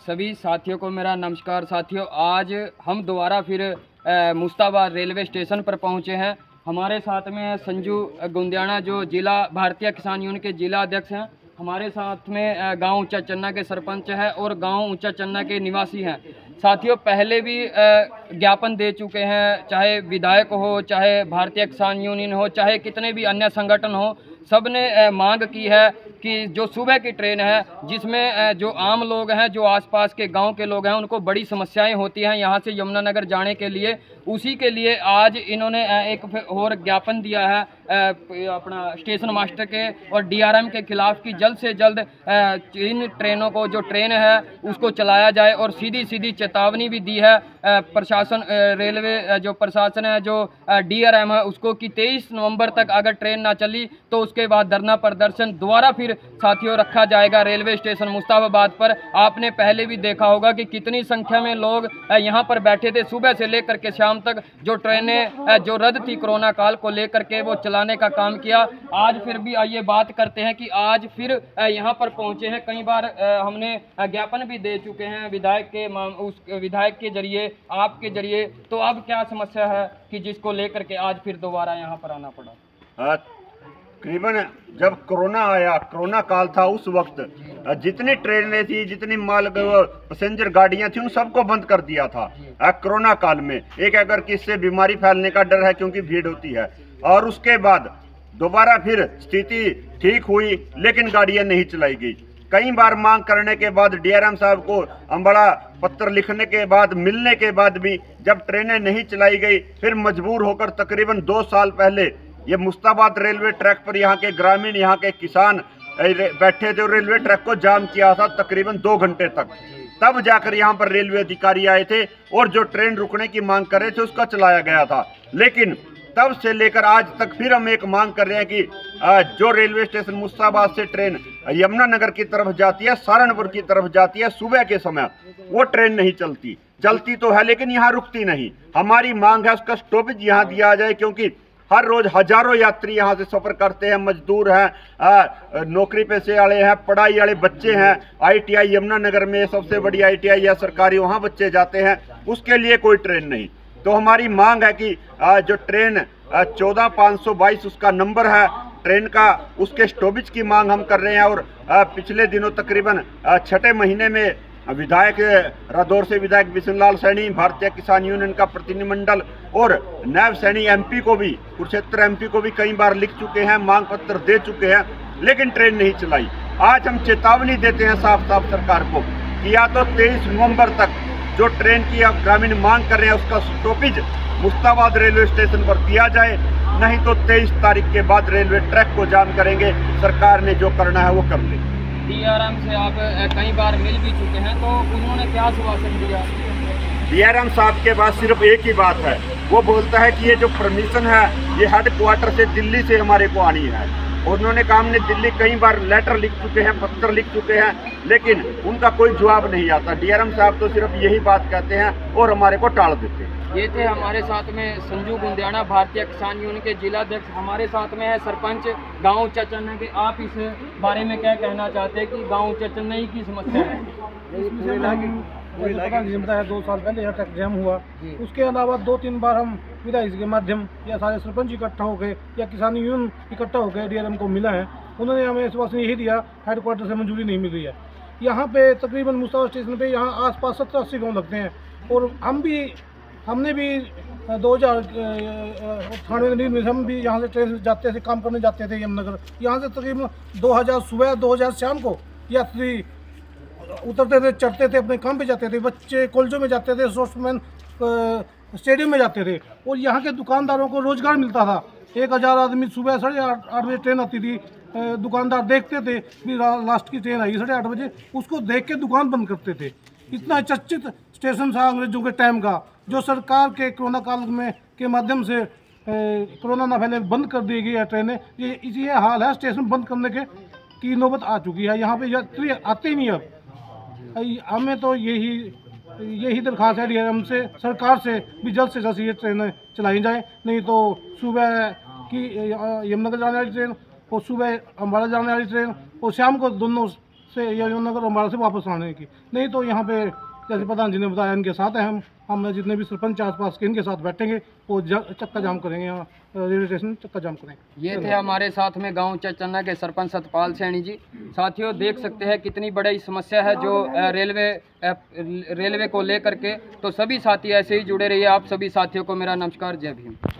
सभी साथियों को मेरा नमस्कार। साथियों, आज हम दोबारा फिर मुस्ताबाद रेलवे स्टेशन पर पहुंचे हैं। हमारे साथ में है संजू गुंदियाना, जो जिला भारतीय किसान यूनियन के जिला अध्यक्ष हैं। हमारे साथ में गांव ऊंचा चन्ना के सरपंच है और गांव ऊंचा चन्ना के निवासी हैं। साथियों, पहले भी ज्ञापन दे चुके हैं, चाहे विधायक हो, चाहे भारतीय किसान यूनियन हो, चाहे कितने भी अन्य संगठन हो, सब ने मांग की है कि जो सुबह की ट्रेन है, जिसमें जो आम लोग हैं, जो आसपास के गांव के लोग हैं, उनको बड़ी समस्याएं होती हैं यहाँ से यमुनानगर जाने के लिए। उसी के लिए आज इन्होंने एक और ज्ञापन दिया है अपना स्टेशन मास्टर के और डीआरएम के खिलाफ कि जल्द से जल्द इन ट्रेनों को, जो ट्रेन है उसको चलाया जाए। और सीधी सीधी चेतावनी भी दी है प्रशासन, रेलवे जो प्रशासन है, जो डीआरएम है उसको, कि 23 नवंबर तक अगर ट्रेन ना चली तो उसके बाद धरना प्रदर्शन दोबारा फिर साथियों रखा जाएगा रेलवे स्टेशन मुस्ताबाद पर। आपने पहले भी देखा होगा कि कितनी संख्या में लोग यहाँ पर बैठे थे सुबह से लेकर के शाम तक। जो ट्रेनें जो रद्द थी कोरोना काल को लेकर के, वो चलाने का काम किया। आज फिर भी आइए बात करते हैं कि आज फिर यहाँ पर पहुंचे हैं। कई बार हमने ज्ञापन भी दे चुके हैं विधायक के, उस विधायक के जरिए, आपके जरिए। तो अब क्या समस्या है कि जिसको लेकर के आज फिर दोबारा यहाँ पर आना पड़ा? तकरीबन जब कोरोना आया, कोरोना काल था, उस वक्त जितनी ट्रेनें थी, जितनी माल पैसेंजर गाड़ियां थी, उन सबको बंद कर दिया था। कोरोना काल में एक अगर किससे बीमारी फैलने का डर है, क्योंकि भीड़ होती है। और उसके बाद दोबारा फिर स्थिति ठीक हुई, लेकिन गाड़ियां नहीं चलाई गई। कई बार मांग करने के बाद, डीआरएम साहब को बड़ा पत्र लिखने के बाद, मिलने के बाद भी जब ट्रेनें नहीं चलाई गई, फिर मजबूर होकर तकरीबन 2 साल पहले ये मुस्ताबाद रेलवे ट्रैक पर यहाँ के ग्रामीण, यहाँ के किसान बैठे थे और रेलवे ट्रैक को जाम किया था तकरीबन 2 घंटे तक। तब जाकर यहाँ पर रेलवे अधिकारी आए थे और जो ट्रेन रुकने की मांग कर रहे थे उसका चलाया गया था। लेकिन तब से लेकर आज तक फिर हम एक मांग कर रहे हैं कि जो रेलवे स्टेशन मुस्ताबाद से ट्रेन यमुनानगर की तरफ जाती है, सहारनपुर की तरफ जाती है, सुबह के समय वो ट्रेन नहीं चलती। चलती तो है लेकिन यहाँ रुकती नहीं। हमारी मांग है उसका स्टॉपेज यहाँ दिया जाए, क्योंकि हर रोज हजारों यात्री यहाँ से सफर करते हैं। मजदूर हैं, नौकरी पेशे वाले हैं, पढ़ाई वाले बच्चे हैं। आईटीआई यमुनानगर में सबसे बड़ी आईटीआई या सरकारी, वहाँ बच्चे जाते हैं, उसके लिए कोई ट्रेन नहीं। तो हमारी मांग है कि जो ट्रेन 14522 उसका नंबर है ट्रेन का, उसके स्टॉपेज की मांग हम कर रहे हैं। और पिछले दिनों तकरीबन 6ठे महीने में विधायक रादौर से विधायक बिशन लाल सैनी, भारतीय किसान यूनियन का प्रतिनिधिमंडल और नायब सैनी एमपी को भी, कुरुक्षेत्र एमपी को भी कई बार लिख चुके हैं, मांग पत्र दे चुके हैं, लेकिन ट्रेन नहीं चलाई। आज हम चेतावनी देते हैं साफ साफ सरकार को कि या तो 23 नवंबर तक जो ट्रेन की आप ग्रामीण मांग कर रहे हैं उसका स्टॉपेज मुस्ताबाद रेलवे स्टेशन पर दिया जाए, नहीं तो 23 तारीख के बाद रेलवे ट्रैक को जाम करेंगे। सरकार ने जो करना है वो कर ले। डीआरएम से आप कई बार मिल भी चुके हैं, तो उन्होंने क्या आश्वासन दिया? डीआरएम साहब के पास सिर्फ एक ही बात है, वो बोलता है कि ये जो परमिशन है ये हेडक्वार्टर से दिल्ली से हमारे को आनी है। और उन्होंने कहा हमने दिल्ली कई बार लेटर लिख चुके हैं, पत्र लिख चुके हैं, लेकिन उनका कोई जवाब नहीं आता। डीआरएम साहब तो सिर्फ यही बात कहते हैं और हमारे को टाल देते हैं। ये थे हमारे साथ में संजू गुंदियाना, भारतीय किसान यूनियन के जिला अध्यक्ष। हमारे साथ में है सरपंच गांव ऊंचा चन्ना के। आप इस बारे में क्या कहना चाहते हैं कि गांव ऊंचा चन्ना की समस्या है? जिम्मेदार है 2 साल पहले यहाँ ट्रैक जैम हुआ, उसके अलावा 2-3 बार हम विधायक के माध्यम या सारे सरपंच इकट्ठा हो गए या किसान यूनियन इकट्ठा हो गए, डीआरएम को मिला है। उन्होंने हमें आश्वासन यही दिया, हेडक्वार्टर से मंजूरी नहीं मिल रही है। यहाँ पे तकरीबन मुस्ताबाद स्टेशन पे यहाँ आसपास 70-80 गाँव लगते हैं। और हमने भी 2098 में हम भी यहाँ से ट्रेन से जाते थे, काम करने जाते थे यमुनानगर। यहाँ से तकरीबन 2000 सुबह 2000 शाम को यात्री उतरते थे, चढ़ते थे, अपने काम पे जाते थे। बच्चे कॉलेजों में जाते थे, स्पोर्ट्समैन स्टेडियम में जाते थे। और यहाँ के दुकानदारों को रोजगार मिलता था। 1000 आदमी सुबह 8:30 बजे ट्रेन आती थी, दुकानदार देखते थे भी लास्ट की ट्रेन आई 8:30 बजे, उसको देख के दुकान बंद करते थे। इतना चर्चित स्टेशन था अंग्रेजों के टाइम का, जो सरकार के कोरोना काल में के माध्यम से कोरोना ना फैले बंद कर दी गई है ट्रेनें। ये हाल है, स्टेशन बंद करने की नौबत आ चुकी है। यहाँ पे यात्री आते ही नहीं। अब हमें तो यही दरख्वास्त है डीआरएम से, सरकार से भी जल्द से जल्द ये ट्रेनें चलाई जाए, नहीं तो सुबह की यमुनानगर जाने वाली ट्रेन और सुबह अम्बाला जाने वाली ट्रेन और शाम को दोनों से या यमुनानगर अम्बाला से वापस आने की। नहीं तो यहाँ पे जैसे प्रधान जी ने बताया इनके साथ है हम जितने भी सरपंच आसपास के इनके साथ बैठेंगे वो चक्का जाम करेंगे, यहाँ रेलवे स्टेशन चक्का जाम करेंगे। ये थे हमारे साथ में गांव चचन्ना के सरपंच सतपाल सैनी जी। साथियों देख सकते हैं कितनी बड़ी समस्या है जो रेलवे को लेकर के। तो सभी साथी ऐसे ही जुड़े रहिए। आप सभी साथियों को मेरा नमस्कार, जय भीम।